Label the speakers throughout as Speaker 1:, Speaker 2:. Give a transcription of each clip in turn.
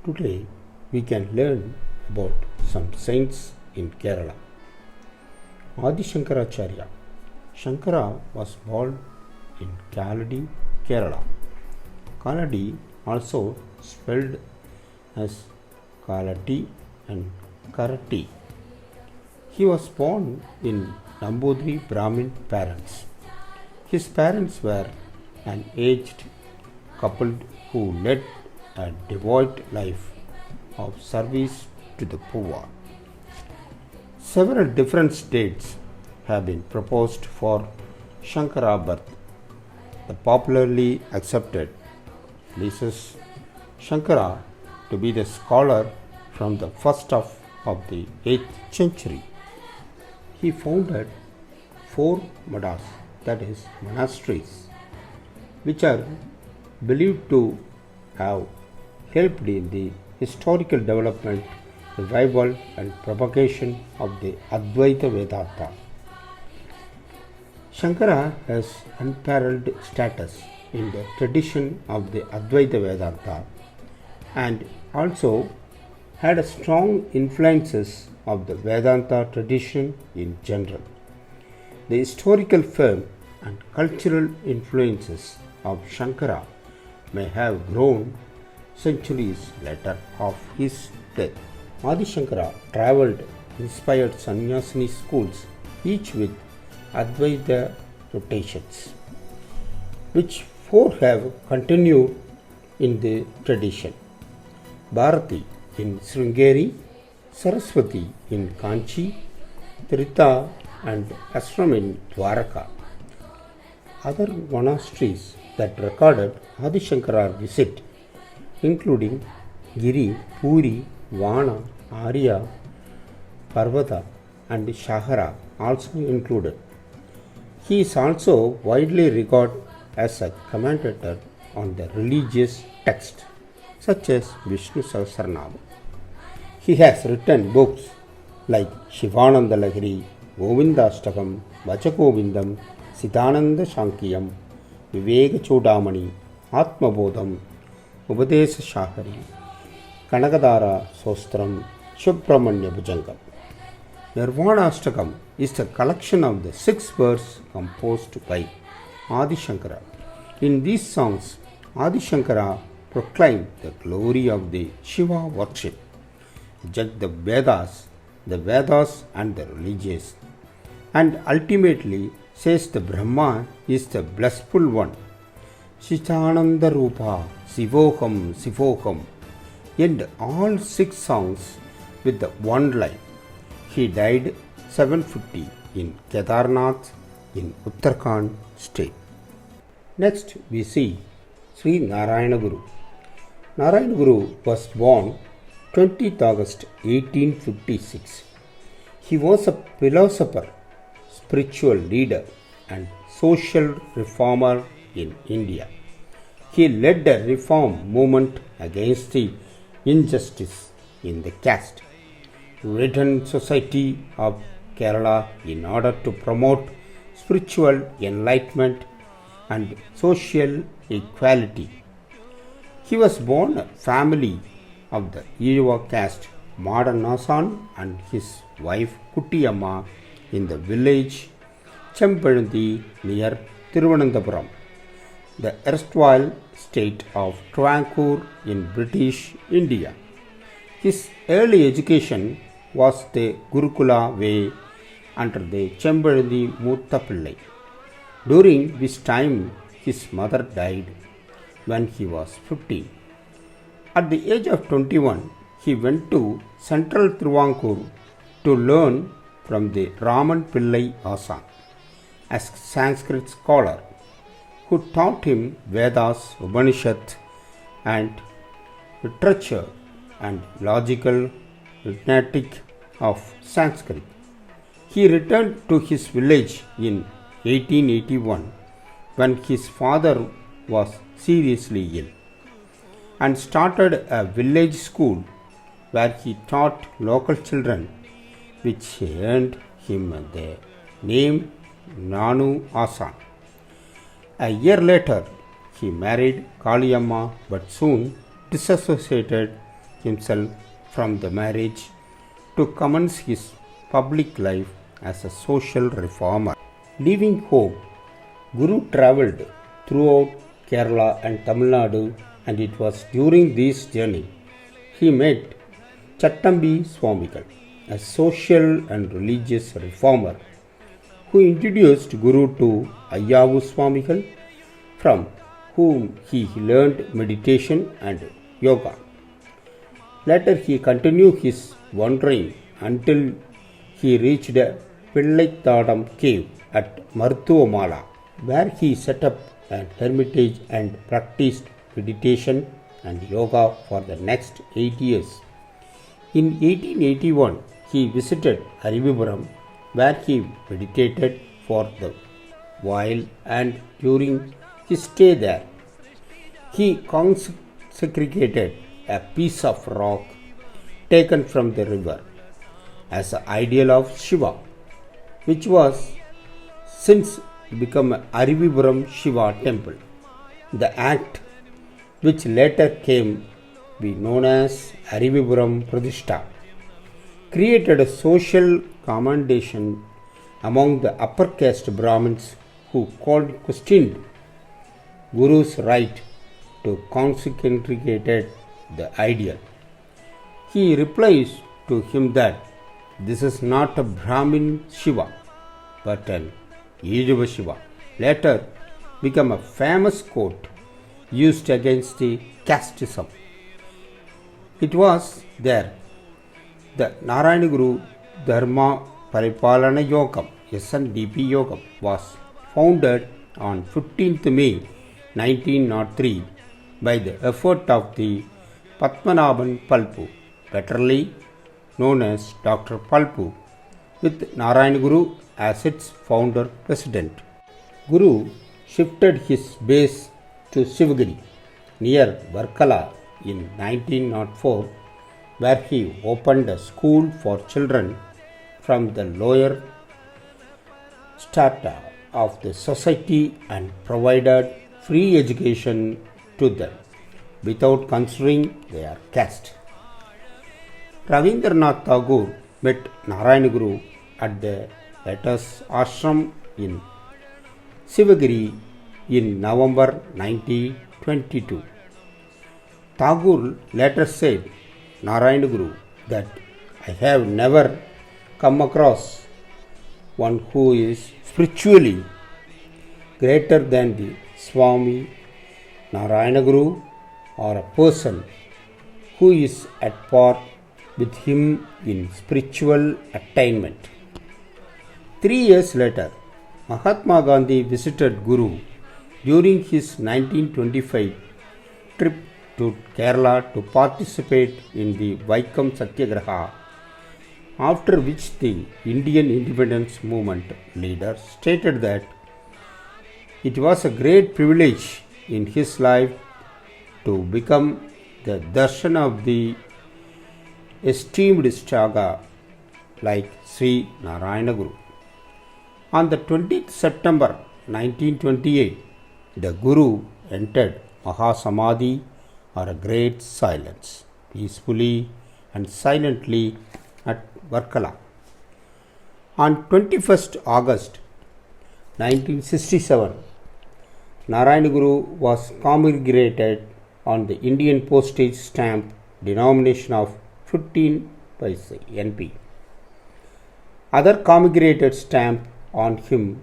Speaker 1: Today we can learn about some saints in Kerala. Adi Shankaracharya. Shankara was born in Kaladi, Kerala. Kaladi, also spelled as Kalati and Karati. He was born in Nambudri Brahmin parents. His parents were an aged couple who led a devout life of service to the poor. Several different dates have been proposed for Shankara birth. The popularly accepted places Shankara to be the scholar from the first half of the 8th century. He founded 4 madas, that is, monasteries, which are believed to have helped in the historical development, revival, and propagation of the Advaita Vedanta. Shankara has unparalleled status in the tradition of the Advaita Vedanta and also had strong influences of the Vedanta tradition in general. The historical fame and cultural influences of Shankara may have grown centuries later of his death. Adi Shankara travelled inspired sannyasini schools, each with Advaita rotations, which 4 have continued in the tradition. Bharati in Sringeri, Saraswati in Kanchi, Trita and Ashram in Dwaraka. Other monasteries that recorded Adi Shankara visit including Giri, Puri, Vana, Arya, Parvata and Shahara also included. He is also widely regarded as a commentator on the religious text such as Vishnu Sahasranama. He has written books like Shivananda Lahiri, Govindashtakam, Vachagovindam, Siddhananda Shankiyam, Viveka Chodamani, Atmabodham, Upadesa Shahari, Kanagadara Sostram, Subramanya Bhujangam. Nirvana Ashtakam is a collection of the 6 verses composed by Adi Shankara. In these songs, Adi Shankara proclaimed the glory of the Shiva worship, judged the Vedas and the religious, and ultimately says the Brahma is the blissful one. Chitananda Rupa, Sivoham, Sivoham, end all 6 songs with the one line. He died 750 in Kedarnath in Uttarakhand state. Next we see Sri Narayana Guru. Narayana Guru was born 20th August 1856. He was a philosopher, spiritual leader and social reformer in India. He led a reform movement against the injustice in the caste ridden society of Kerala in order to promote spiritual enlightenment and social equality. He was born a family of the Iriva caste, Madan Asan and his wife Kuttiyamma in the village Chempalandi near Thiruvananthapuram, the erstwhile state of Travancore in British India. His early education was the Gurukula way under the Chempalandi Muthapillai, during which time his mother died when he was 15. At the age of 21, he went to central Travancore to learn from the Raman Pillai Asan, a Sanskrit scholar, who taught him Vedas, Upanishad and literature and logical arithmetic of Sanskrit. He returned to his village in 1881 when his father was seriously ill and started a village school where he taught local children, which earned him the name Nanu Asan. A year later, he married Kaliyamma but soon disassociated himself from the marriage to commence his public life as a social reformer. Leaving home, Guru travelled throughout Kerala and Tamil Nadu, and it was during this journey he met Chattambi Swamigal, a social and religious reformer who introduced Guru to Ayyavu Swamigal, from whom he learned meditation and yoga. Later he continued his wandering until he reached a Pillaitadam cave at Marthuamala, where he set up an hermitage and practiced meditation and yoga for the next 8 years. In 1881, he visited Arivipuram, where he meditated for a while, and during his stay there, he consecrated a piece of rock taken from the river as an ideal of Shiva, which was since become Arivipuram Shiva temple. The act, which later came be known as Arivipuram Pradishta, created a social commendation among the upper caste Brahmins who questioned Guru's right to consecrate the ideal. He replies to him that this is not a Brahmin Shiva but an Yajava Shiva. Later became a famous quote used against the casteism. It was there the Narayana Guru Dharma Paripalana Yogam, SNDP Yogam, was founded on 15th May 1903 by the effort of the Padmanabhan Palpu, betterly known as Dr. Palpu, with Narayana Guru as its founder president. Guru shifted his base to Sivagiri near Varkala in 1904, where he opened a school for children from the lower strata of the society and provided free education to them without considering their caste. Ravindranath Tagore met Narayana Guru at the latter's ashram in Sivagiri in November 1922. Tagore later said Narayana Guru that I have never come across one who is spiritually greater than the Swami Narayana Guru, or a person who is at par with him in spiritual attainment. 3 years later, Mahatma Gandhi visited Guru during his 1925 trip to Kerala to participate in the Vaikam Satyagraha, after which the Indian independence movement leader stated that it was a great privilege in his life to become the darshan of the esteemed Saga like Sri Narayana Guru. On the 20th September 1928, the Guru entered Mahasamadhi, or a great silence, peacefully and silently at Varkala. On 21st August 1967, Narayana Guru was commemorated on the Indian postage stamp denomination of 15 paise NP. Other commemorated stamp on him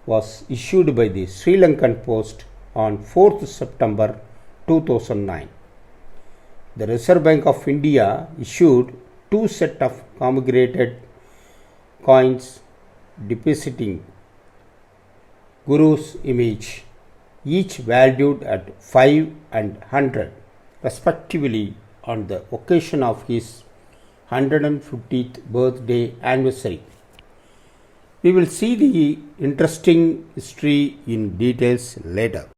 Speaker 1: was issued by the Sri Lankan Post on 4th September 2009. The Reserve Bank of India issued 2 sets of commemorated coins depicting Guru's image, each valued at 5 and 100 respectively, on the occasion of his 150th birthday anniversary. We will see the interesting history in details later.